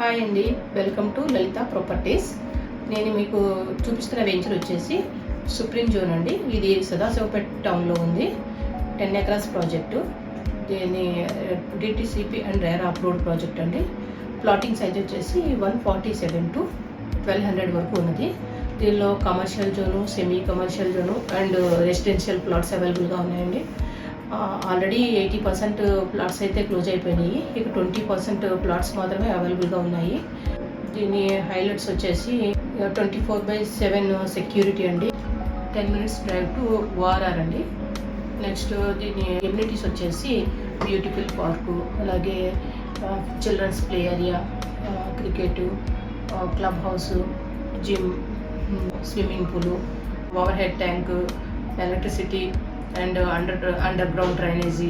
Hi అండి, welcome to Lalitha properties. నేను మీకు చూపిస్తున్న వెంచర్ వచ్చేసి సుప్రీం జోన్ అండి. ఇది సదాశివపేట టౌన్లో ఉంది. 10 ఎకరాస్ ప్రాజెక్టు. దీని DTCP and RERA approved project అండి. ప్లాటింగ్ సైజ్ వచ్చేసి 147 to 1200 వరకు ఉన్నది. దీనిలో commercial zone, semi commercial zone and residential plots అవైలబుల్గా ఉన్నాయండి. ఆల్రెడీ 80% ప్లాట్స్ అయితే క్లోజ్ అయిపోయినాయి. ఇక 20% ప్లాట్స్ మాత్రమే అవైలబుల్గా ఉన్నాయి. దీని హైలైట్స్ వచ్చేసి 24/7 సెక్యూరిటీ అండి. 10 minutes డ్రైవ్ టు ఓఆర్ఆర్ అండి. నెక్స్ట్ దీని ఎమ్యూనిటీస్ వచ్చేసి బ్యూటిఫుల్ పార్కు, అలాగే children's play area, cricket, club house, gym, swimming pool, over head tank, electricity and underground drainage,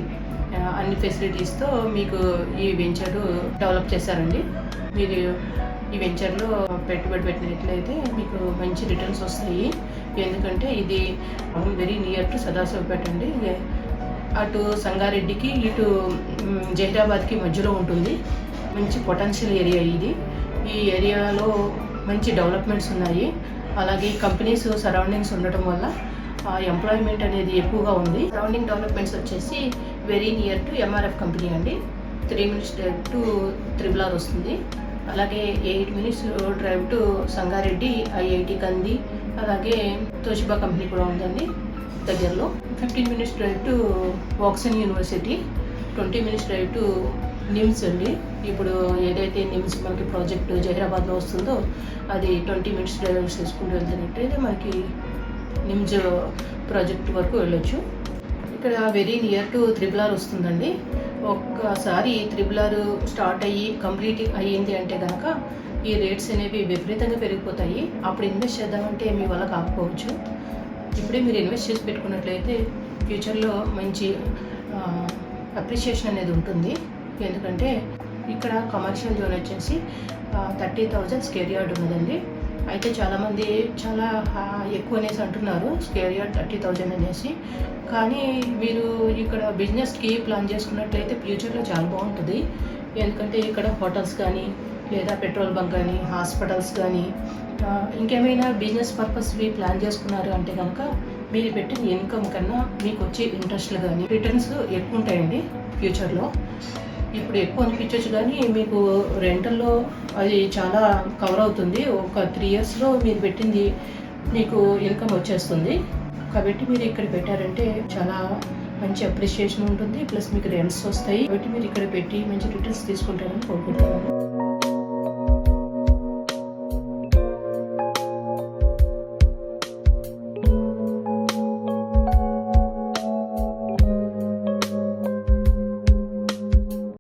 అన్ని ఫెసిలిటీస్తో మీకు ఈ వెంచర్ డెవలప్ చేశారండి. మీరు ఈ వెంచర్లో పెట్టుబడి పెట్టినట్లయితే మీకు మంచి రిటర్న్స్ వస్తాయి. ఎందుకంటే ఇది వెరీ నియర్ టు సదాశివపేట అండి. అటు సంగారెడ్డికి, ఇటు జహీరాబాద్కి మధ్యలో ఉంటుంది. మంచి పొటెన్షియల్ ఏరియా ఇది. ఈ ఏరియాలో మంచి డెవలప్మెంట్స్ ఉన్నాయి. అలాగే కంపెనీస్ సరౌండింగ్స్ ఉండటం వల్ల ఎంప్లాయ్మెంట్ అనేది ఎక్కువగా ఉంది. సరౌండింగ్ డెవలప్మెంట్స్ వచ్చేసి very near to MRF company అండి. 3 minutes డ్రైవ్ టు త్రిబులార్ వస్తుంది. అలాగే 8 minutes drive to Sangareddy, IIT కంది, అలాగే తోషిబా కంపెనీ కూడా ఉందండి దగ్గరలో. 15 minutes drive to Woxsen university, 20 minutes drive to NIMS అండి. ఇప్పుడు ఏదైతే నిమ్స్ మనకి ప్రాజెక్టు జహీరాబాద్లో వస్తుందో అది 20 minutes డ్రైవ్ చేసుకుంటూ వెళ్తున్నట్టయితే మనకి నిమ్స్ ప్రాజెక్ట్ వరకు వెళ్ళొచ్చు. ఇక్కడ వెరీ నియర్ టు త్రిబులార్ వస్తుందండి. ఒక్కసారి త్రిబులార్ స్టార్ట్ అయ్యి కంప్లీట్ అయ్యింది అంటే కనుక ఈ రేట్స్ అనేవి విపరీతంగా పెరిగిపోతాయి. అప్పుడు ఇన్వెస్ట్ చేద్దామంటే మీ వల్ల కాకపోవచ్చు. ఇప్పుడే మీరు ఇన్వెస్ట్ చేసి పెట్టుకున్నట్లయితే ఫ్యూచర్లో మంచి అప్రిషియేషన్ అనేది ఉంటుంది. ఎందుకంటే ఇక్కడ కమర్షియల్ జోన్ వచ్చేసి 30,000 స్క్వేర్ యార్డ్ ఉన్నదండి. అయితే చాలామంది చాలా ఎక్కువ అనేసి అంటున్నారు, స్క్వేర్ యార్డ్ 30,000 అనేసి. కానీ మీరు ఇక్కడ బిజినెస్కి ప్లాన్ చేసుకున్నట్లయితే ఫ్యూచర్లో చాలా బాగుంటుంది. ఎందుకంటే ఇక్కడ హోటల్స్ కానీ, లేదా పెట్రోల్ బంక్ కానీ, హాస్పిటల్స్ కానీ, ఇంకేమైనా బిజినెస్ పర్పస్వి ప్లాన్ చేసుకున్నారు అంటే కనుక మీరు పెట్టిన ఇన్కమ్ కన్నా మీకు వచ్చే ఇంట్రెస్ట్లు కానీ రిటర్న్స్ ఎక్కువ ఉంటాయండి ఫ్యూచర్లో. ఇప్పుడు ఎక్కువ అనిపించవచ్చు కానీ మీకు రెంటల్లో అది చాలా కవర్ అవుతుంది. ఒక 3 yearsలో మీరు పెట్టింది మీకు ఇన్కమ్ వచ్చేస్తుంది. కాబట్టి మీరు ఇక్కడ పెట్టారంటే చాలా మంచి అప్రిషియేషన్ ఉంటుంది, ప్లస్ మీకు రెంట్స్ వస్తాయి. కాబట్టి మీరు ఇక్కడ పెట్టి మంచి రిటర్న్స్ తీసుకుంటారని కోరుకుంటున్నాను.